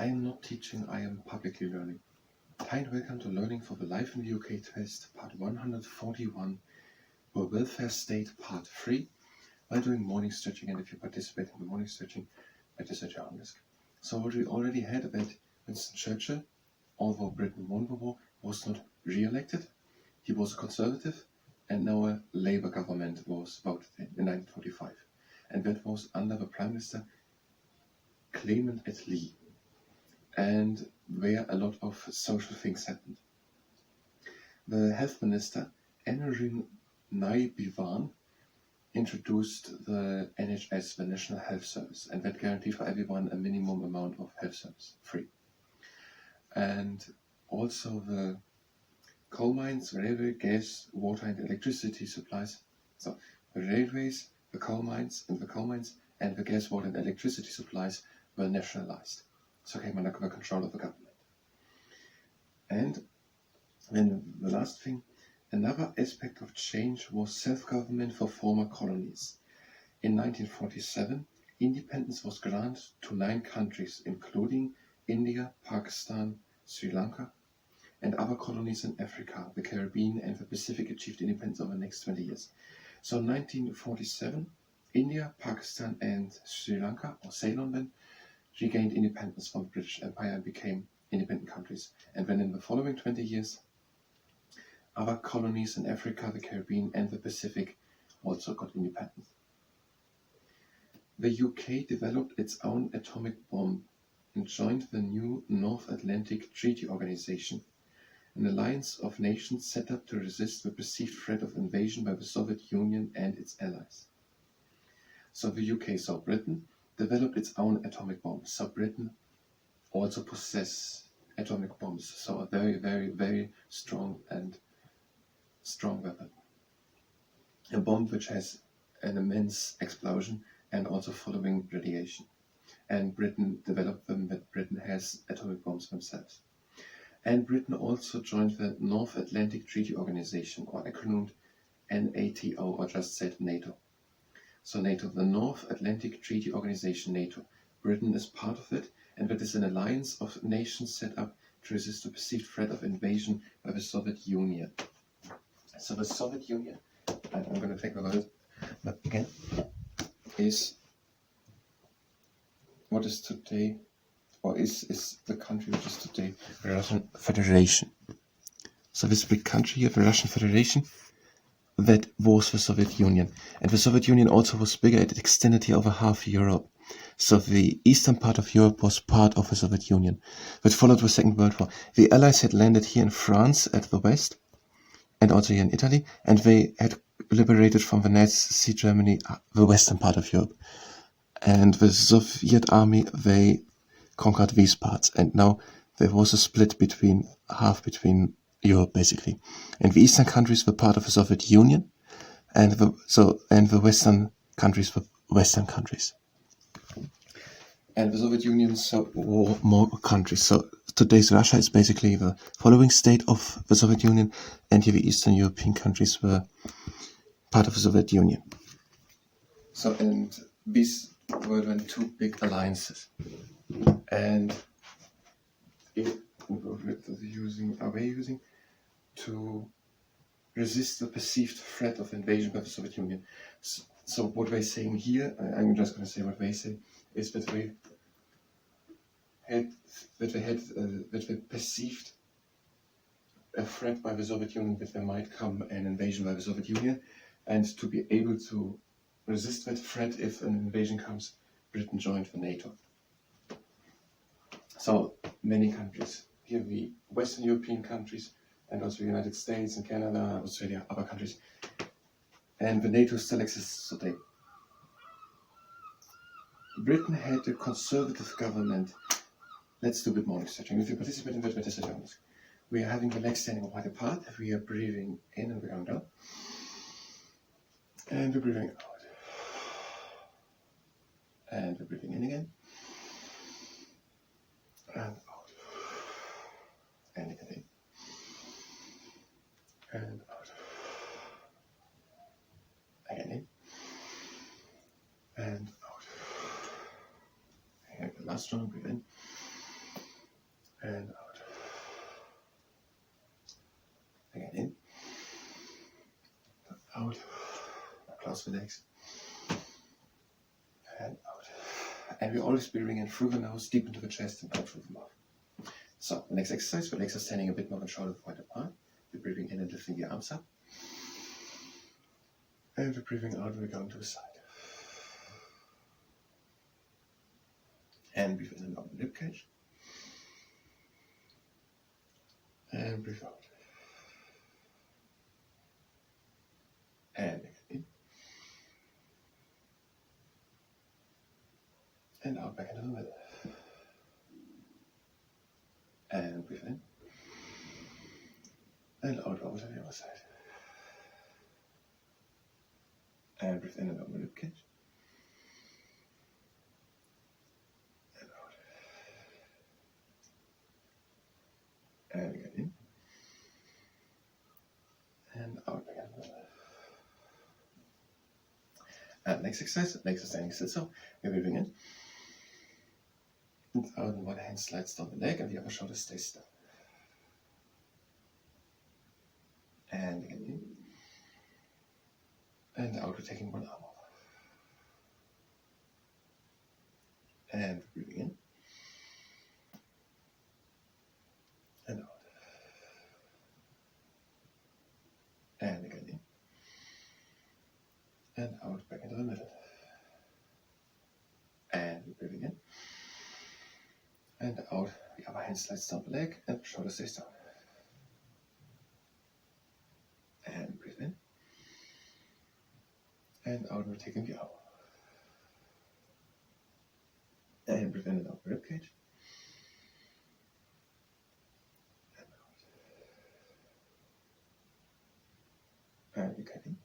I am not teaching, I am publicly learning. Hi and welcome to Learning for the Life in the UK test, part 141, or Welfare State, part 3, while doing morning stretching. And if you participate in the morning stretching, participate your desk. So what we already had about Winston Churchill, although Britain won the war, was not re-elected. He was a Conservative, and now a Labour government was voted in 1945. And that was under the Prime Minister Clement Attlee, and where a lot of social things happened. The Health Minister, Anurag Bivan, introduced the NHS, the National Health Service, and that guaranteed for everyone a minimum amount of health service, free. And also the coal mines, railway, gas, water and electricity supplies. So the railways, the coal mines, and the gas, water and electricity supplies were nationalized. So came under the control of the government. And then the last thing, another aspect of change was self-government for former colonies. In 1947, independence was granted to 9 countries, including India, Pakistan, Sri Lanka, and other colonies in Africa, the Caribbean, and the Pacific achieved independence over the next 20 years. So in 1947, India, Pakistan, and Sri Lanka, or Ceylon then, regained independence from the British Empire and became independent countries. And then in the following 20 years, other colonies in Africa, the Caribbean, and the Pacific also got independence. The UK developed its own atomic bomb and joined the new North Atlantic Treaty Organization, an alliance of nations set up to resist the perceived threat of invasion by the Soviet Union and its allies. So the UK, so Britain, developed its own atomic bomb. So Britain also possesses atomic bombs. So a very, very, very strong weapon. A bomb which has an immense explosion and also following radiation. And Britain developed them, but Britain has atomic bombs themselves. And Britain also joined the North Atlantic Treaty Organization, or acronymed NATO, or just said NATO. So NATO, the North Atlantic Treaty Organization, NATO. Britain is part of it, and that is an alliance of nations set up to resist the perceived threat of invasion by the Soviet Union. So the Soviet Union, and I'm going to take the word again, is what is today, or is the country which is today the Russian Federation. So this big country here, the Russian Federation, that was the Soviet Union. And the Soviet Union also was bigger, it extended here over half Europe. So the eastern part of Europe was part of the Soviet Union. That followed the Second World War. The Allies had landed here in France at the west, and also here in Italy, and they had liberated from the Nazi Germany the western part of Europe. And the Soviet army, they conquered these parts, and now there was a split between Europe basically, and the eastern countries were part of the Soviet Union, and the western countries were western countries, and the Soviet Union were more countries. So today's Russia is basically the following state of the Soviet Union, and here the Eastern European countries were part of the Soviet Union. So, and these were then 2 big alliances. And are they using to resist the perceived threat of invasion by the Soviet Union? So what they're saying here, I'm just going to say what they say, is that they perceived a threat by the Soviet Union, that there might come an invasion by the Soviet Union, and to be able to resist that threat if an invasion comes, Britain joined the NATO. So many countries, here the Western European countries, and also the United States and Canada, Australia, other countries. And the NATO still exists today. Britain had a conservative government. Let's do a bit more research. If you participate in that, we are having the legs standing wide apart. We are breathing in and we're going down. And we're breathing out. And we're breathing in again. And out. And again in. And out. Again in. And out. And the last one, breathe in. and out. Again in, out, close the legs, and out. And we always breathing in through the nose, deep into the chest, and out through the mouth. So, the next exercise, the legs are standing a bit more than shoulder wide apart. We're breathing in and lifting the arms up. And we're breathing out, we're going to the side. And breathe in and open the ribcage. And breathe out. And again in. And out back into the middle. And breathe in. And out over to the other side. And breathe in and open the ribcage. And out. And again in. And out again. And next exercise, legs are standing still, so we're breathing in. And out, and one hand slides down the leg and the other shoulder stays still. And again in. And out, we're taking one arm off. And breathing in. And out. And again in. And out back into the middle. And breathing in. And out, the other hand slides down the leg and shoulder stays down. And breathe in. And out, we're taking the arm. And breathe in and out the ribcage. And out. And again in.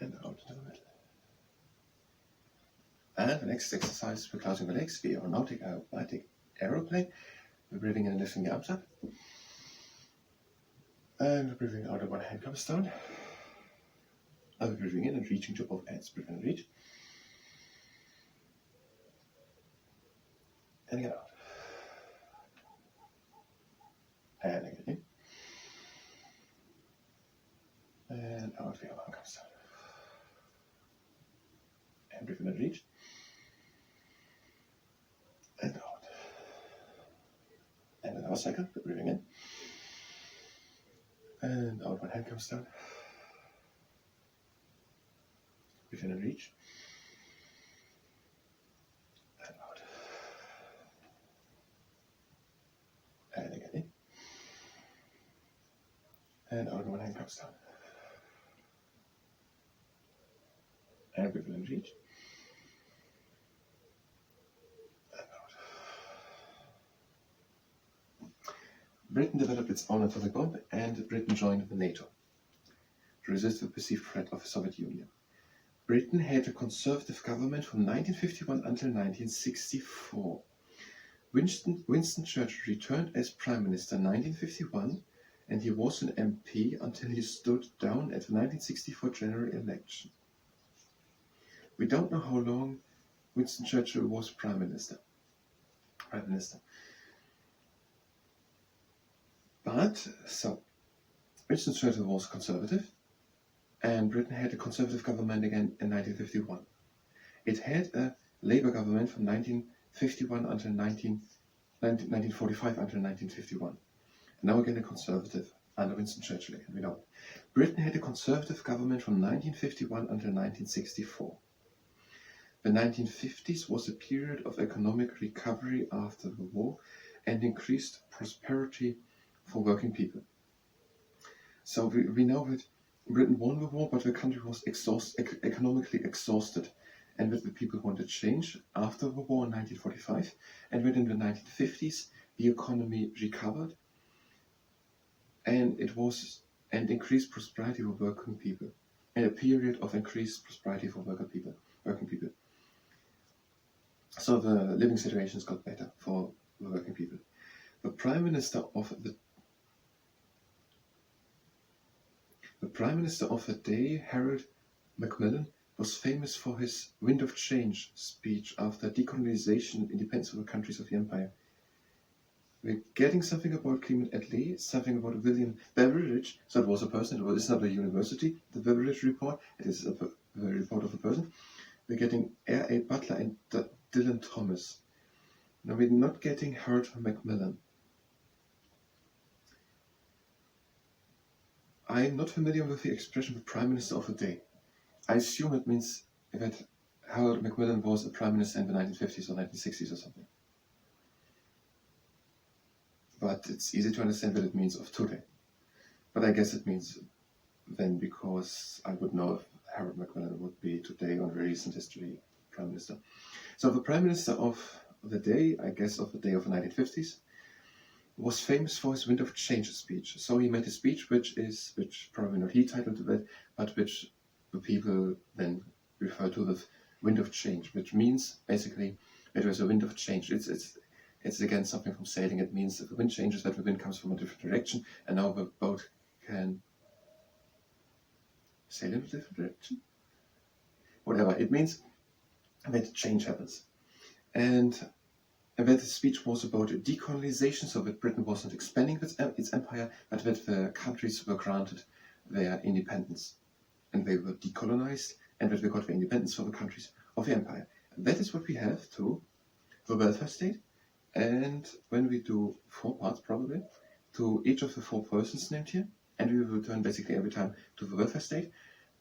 And out to the middle. And the next exercise, we're closing the legs, the aeronautic aeroplane. We're breathing in and lifting the arms up. And we're breathing out, and one hand comes down. And we're breathing in and reaching to both ends. Breathe in and reach. And again out. And again in. And out, the other arm comes down. And breathe in and reach. And out. And another cycle, we're breathing in. And out, one hand comes down. Breathe in and reach. And out. And again in. And out, one hand comes down. And breathe in and reach. And out. Britain developed its own atomic bomb, and Britain joined the NATO to resist the perceived threat of the Soviet Union. Britain had a conservative government from 1951 until 1964. Winston Churchill returned as Prime Minister in 1951, and he was an MP until he stood down at the 1964 general election. We don't know how long Winston Churchill was Prime Minister. But, so, Winston Churchill was conservative, and Britain had a conservative government again in 1951. It had a Labour government from 1951 until 1945 until 1951. And now again a conservative under Winston Churchill again, we know. Britain had a conservative government from 1951 until 1964. The 1950s was a period of economic recovery after the war and increased prosperity for working people. So we know that Britain won the war, but the country was economically exhausted, and that the people wanted change after the war in 1945, and within the 1950s the economy recovered, and increased prosperity for working people, and a period of increased prosperity for working people. So the living situations got better for the working people. The Prime Minister of the day, Harold Macmillan, was famous for his Wind of Change speech after decolonization and independence of the countries of the empire We're getting something about Clement Attlee, something about William Beveridge. So it was a person, it's not a university, the Beveridge report, it is a report of a person. We're getting R.A. Butler and Dylan Thomas. Now we're not getting Harold Macmillan. I'm not familiar with the expression the Prime Minister of the Day. I assume it means that Harold Macmillan was a Prime Minister in the 1950s or 1960s or something. But it's easy to understand that it means of today. But I guess it means then, because I would know if Harold Macmillan would be today on the recent history Prime Minister. So the Prime Minister of the day, I guess of the day of the 1950s, was famous for his Wind of Change speech. So he made a speech which probably not he titled it, but which the people then refer to with Wind of Change, which means basically it was a wind of change. It's again something from sailing. It means if the wind changes, that the wind comes from a different direction, and now the boat can sail in a different direction. Whatever it means, that change happens, and that the speech was about decolonization, so that Britain wasn't expanding its empire, but that the countries were granted their independence, and they were decolonized, and that they got the independence for the countries of the empire. And that is what we have to the welfare state. And when we do 4 parts, probably, to each of the 4 persons named here, and we will return basically every time to the welfare state.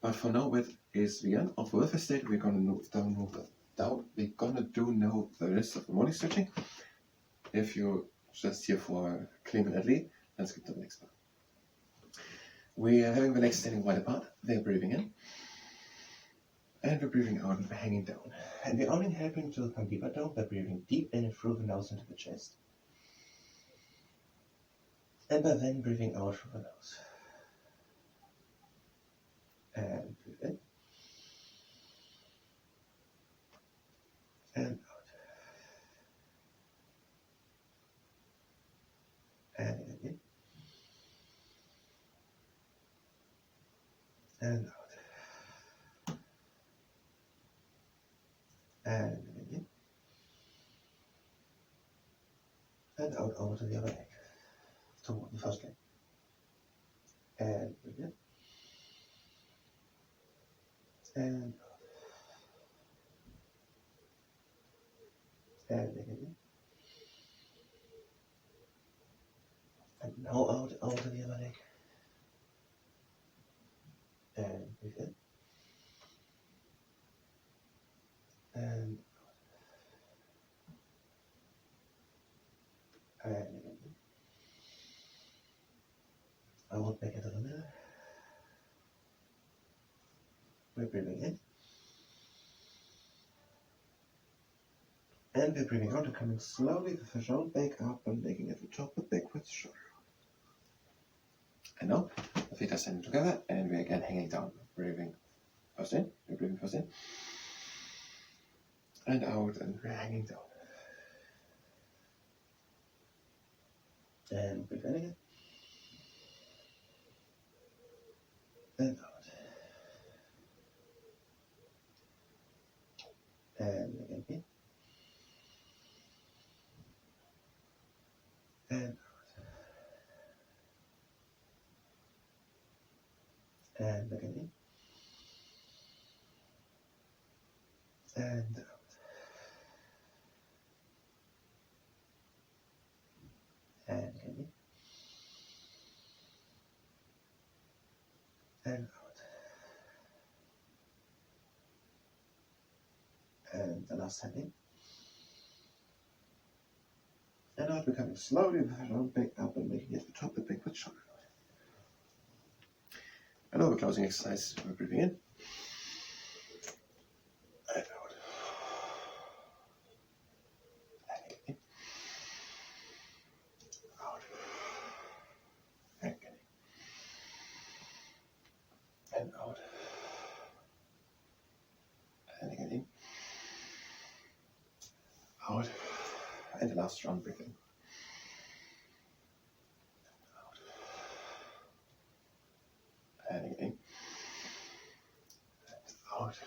But for now, that is the end of the welfare state. We're gonna do now the rest of the morning stretching. If you're just here for Clement Attlee, let's skip to the next part. We are having the legs standing wide apart. They're breathing in. And we're breathing out and we're hanging down. And we're only helping to come deeper down by breathing deep in and through the nose into the chest. And by then breathing out through the nose. And breathe in. And out. And in. And out. And in. And out over to the other leg. Toward the first leg. And breathe in. And out. And in. And now out over to the other leg. And breathe in. And out. And in. Out back into the middle. We're breathing in. And we're breathing out and coming slowly with the shoulder back up and making it the top with backwards shoulder. And now the feet are standing together and we're again hanging down. Breathing first in. We're breathing first in. And out, and we're hanging down. And breathe in again. And out. And again in. And out. And again in. And out. And again in. And out. And the last time in. And out, we're coming slowly with the round back up and making it the top with backward shoulder. And now the closing exercise, we're breathing in. And out. And in. Out. And in. And out. And again in. Out. And the last round, breathe in. Out. And again in. And out.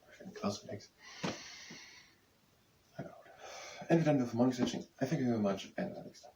Breathe in, close the legs. And out. And we're done with morning stretching. I thank you very much, and until next time.